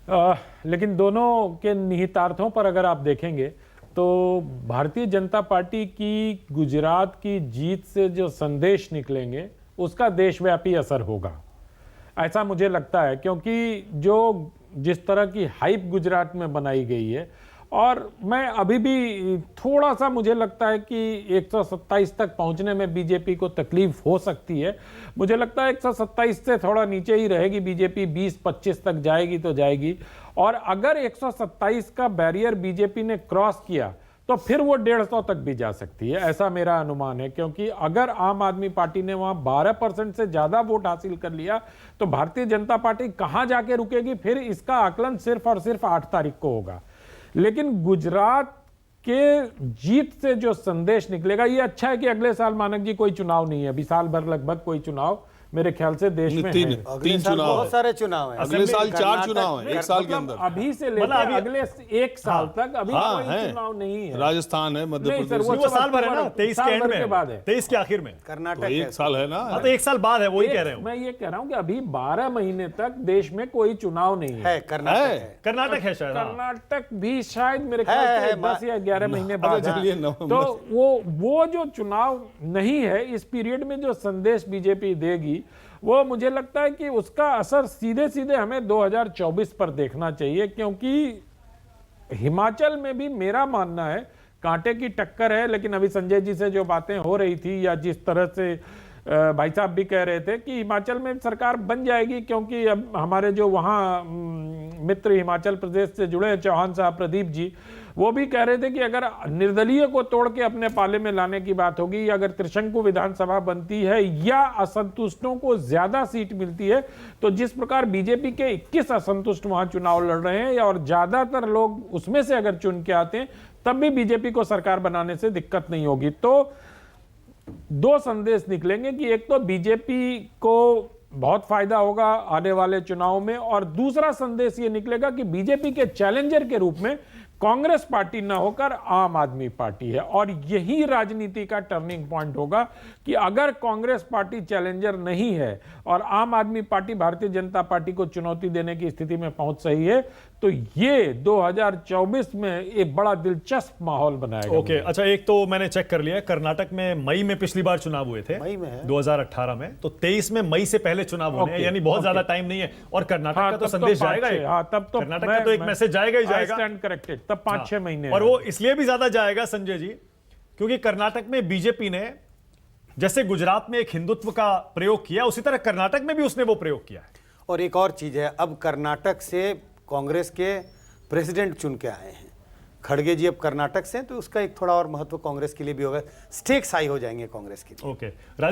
लेकिन दोनों के निहितार्थों पर अगर आप देखेंगे तो भारतीय जनता पार्टी की गुजरात की जीत से जो संदेश निकलेंगे उसका देशव्यापी असर होगा, ऐसा मुझे लगता है। क्योंकि जो जिस तरह की हाइप गुजरात में बनाई गई है, और मैं अभी भी थोड़ा सा मुझे लगता है कि 127 तक पहुंचने में बीजेपी को तकलीफ हो सकती है। मुझे लगता है 127 से थोड़ा नीचे ही रहेगी बीजेपी, 20-25 तक जाएगी तो जाएगी। और अगर 127 का बैरियर बीजेपी ने क्रॉस किया तो फिर वो 150 तक भी जा सकती है, ऐसा मेरा अनुमान है। क्योंकि अगर आम आदमी पार्टी ने वहां 12% से ज्यादा वोट हासिल कर लिया तो भारतीय जनता पार्टी कहां जाके रुकेगी, फिर इसका आकलन सिर्फ और सिर्फ 8 तारीख को होगा। लेकिन गुजरात के जीत से जो संदेश निकलेगा, ये अच्छा है कि अगले साल मानक जी कोई चुनाव नहीं है, अभी साल भर लगभग कोई चुनाव मेरे ख्याल से देश में तीन चुनाव, बहुत सारे चुनाव हैं। अगले साल 4 चुनाव हैं एक साल के अंदर। अभी से लेकर अगले एक साल तक अभी कोई चुनाव नहीं है। राजस्थान है, मध्य प्रदेश, वो साल भर है ना, 23 के एंड में, बाद है, 23 के आखिर में। कर्नाटक एक साल है ना, तो एक साल बाद है, वही कह रहे हूँ मैं ये कह रहा हूँ कि अभी 12 महीने तक देश में कोई चुनाव नहीं है। कर्नाटक है शायद, कर्नाटक भी शायद मेरे ख्याल से 10 या 11 महीने बाद। तो वो जो चुनाव नहीं है, इस पीरियड में जो संदेश बीजेपी देगी वो मुझे लगता है कि उसका असर सीधे सीधे हमें 2024 पर देखना चाहिए। क्योंकि हिमाचल में भी मेरा मानना है कांटे की टक्कर है। लेकिन अभी संजय जी से जो बातें हो रही थी, या जिस तरह से भाई साहब भी कह रहे थे कि हिमाचल में सरकार बन जाएगी, क्योंकि अब हमारे जो वहाँ मित्र हिमाचल प्रदेश से जुड़े हैं, चौहान साहब, प्रदीप जी, वो भी कह रहे थे कि अगर निर्दलीय को तोड़ के अपने पाले में लाने की बात होगी, या अगर त्रिशंकु विधानसभा बनती है या असंतुष्टों को ज्यादा सीट मिलती है, तो जिस प्रकार बीजेपी के 21 असंतुष्ट वहां चुनाव लड़ रहे हैं और ज्यादातर लोग उसमें से अगर चुन के आते हैं, तब भी बीजेपी को सरकार बनाने से दिक्कत नहीं होगी। तो दो संदेश निकलेंगे कि एक तो बीजेपी को बहुत फायदा होगा आने वाले चुनाव में, और दूसरा संदेश ये निकलेगा कि बीजेपी के चैलेंजर के रूप में कांग्रेस पार्टी ना होकर आम आदमी पार्टी है। और यही राजनीति का टर्निंग पॉइंट होगा कि अगर कांग्रेस पार्टी चैलेंजर नहीं है और आम आदमी पार्टी भारतीय जनता पार्टी को चुनौती देने की स्थिति में पहुंच सही है, तो ये 2024 में एक बड़ा दिलचस्प माहौल बनाएगा। ओके, अच्छा, एक तो मैंने चेक कर लिया, कर्नाटक में मई में पिछली बार चुनाव हुए थे, मई में है 2018 में, तो 23 में मई से पहले चुनाव होने हैं, यानी बहुत ज्यादा टाइम नहीं है। और कर्नाटक का तो संदेश जाएगा, तब तो कर्नाटक का तो एक मैसेज जाएगा ही जाएगा, करेक्टेड, तब 5-6 महीने। और वो इसलिए भी ज्यादा जाएगा संजय जी, क्योंकि कर्नाटक में बीजेपी ने जैसे गुजरात में एक हिंदुत्व का प्रयोग किया, उसी तरह कर्नाटक में भी उसने वो प्रयोग किया है। और एक और चीज है, अब कर्नाटक से कांग्रेस के प्रेसिडेंट चुन के आए हैं खड़गे जी, अब कर्नाटक से, तो उसका एक थोड़ा और महत्व कांग्रेस के लिए भी होगा, स्टेक्स हाई हो जाएंगे कांग्रेस के लिए। ओके।